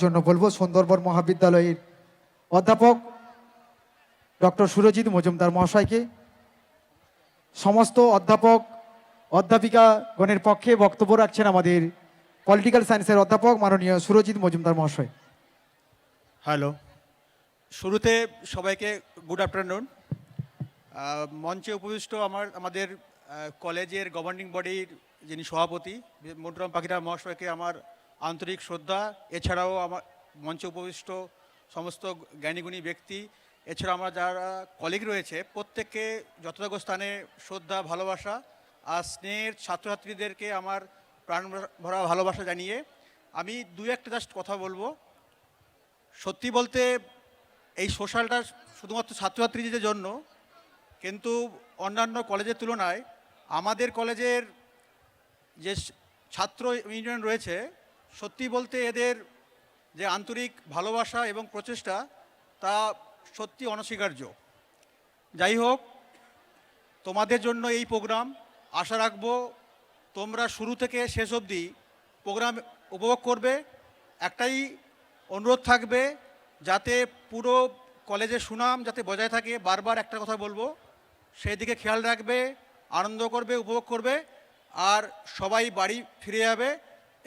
জন্য বলবো সুন্দরবন মহাবিদ্যালয়ের অধ্যাপক ডক্টর সুরজিৎ মজুমদার মহাশয়কে। সমস্ত অধ্যাপক অধ্যাপিকা গণের পক্ষে বক্তব্য রাখছেন আমাদের পলিটিক্যাল সায়েন্সের অধ্যাপক মাননীয় সুরজিৎ মজুমদার মহাশয়। হ্যালো, শুরুতে সবাইকে গুড আফটারনুন। মঞ্চে উপবিষ্ট আমাদের কলেজের গভর্নিং বডির যিনি সভাপতি মন্টুরাম পাখিরা মহাশয়কে আমার আন্তরিক শ্রদ্ধা। এছাড়াও আমার মঞ্চে উপবিষ্ট সমস্ত জ্ঞানীগুণী ব্যক্তি, এছাড়া আমার যারা কলিগ রয়েছে প্রত্যেককে যথাযোগ্য স্থানে শ্রদ্ধা, ভালোবাসা আর স্নেহের ছাত্রছাত্রীদেরকে আমার প্রাণ ভরা ভালোবাসা জানিয়ে আমি দু একটা জাস্ট কথা বলবো। সত্যি বলতে এই সোশ্যালটা শুধুমাত্র ছাত্রছাত্রীদের জন্য, কিন্তু অন্যান্য কলেজের তুলনায় আমাদের কলেজের যে ছাত্র ইউনিয়ন রয়েছে, সত্যি বলতে এদের যে আন্তরিক ভালোবাসা এবং প্রচেষ্টা তা সত্যি অনস্বীকার্য। যাই হোক, তোমাদের জন্য এই প্রোগ্রাম, আশা রাখবো তোমরা শুরু থেকে শেষ অবধি প্রোগ্রাম উপভোগ করবে। একটাই অনুরোধ থাকবে, যাতে পুরো কলেজের সুনাম যাতে বজায় থাকে। বারবার একটা কথা বলবো, সেই দিকে খেয়াল রাখবে, আনন্দ করবে, উপভোগ করবে, আর সবাই বাড়ি ফিরে যাবে।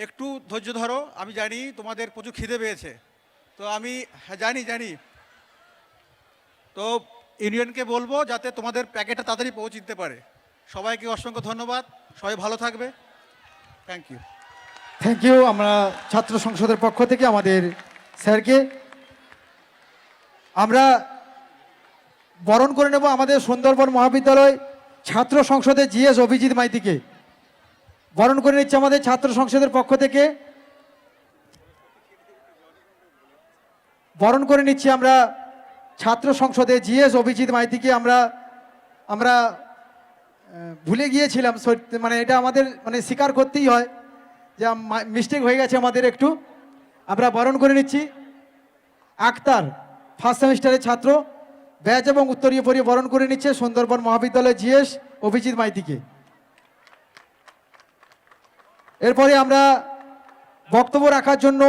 একটু ধৈর্য ধরো, আমি জানি তোমাদের প্রচুর খিদে পেয়েছে, তো আমি জানি তো ইউনিয়নকে বলবো যাতে তোমাদের প্যাকেটটা তাড়াতাড়ি পৌঁছে দিতে পারে। সবাইকে অসংখ্য ধন্যবাদ, সবাই ভালো থাকবে। Thank you. Thank you. আমরা ছাত্র সংসদের পক্ষ থেকে আমাদের স্যারকে আমরা বরণ করে নেব আমাদের সুন্দরবন মহাবিদ্যালয় ছাত্র সংসদের জিএস অভিজিৎ মাইতিকে বরণ করে নিচ্ছে আমাদের ছাত্র সংসদের পক্ষ থেকে। বরণ করে নিচ্ছি আমরা ছাত্র সংসদে জিএস অভিজিৎ মাইতিকে। আমরা ভুলে গিয়েছিলাম, মানে এটা আমাদের মানে স্বীকার করতেই হয় যে মিস্টেক হয়ে গেছে আমাদের একটু। আমরা বরণ করে নিচ্ছি আক্তার, ফার্স্ট সেমিস্টারের ছাত্র, ব্যাচ এবং উত্তরীয় পরিয়ে বরণ করে নিচ্ছে সুন্দরবন মহাবিদ্যালয় জিএস অভিজিৎ মাইতিকে। এরপরে আমরা বক্তব্য রাখার জন্য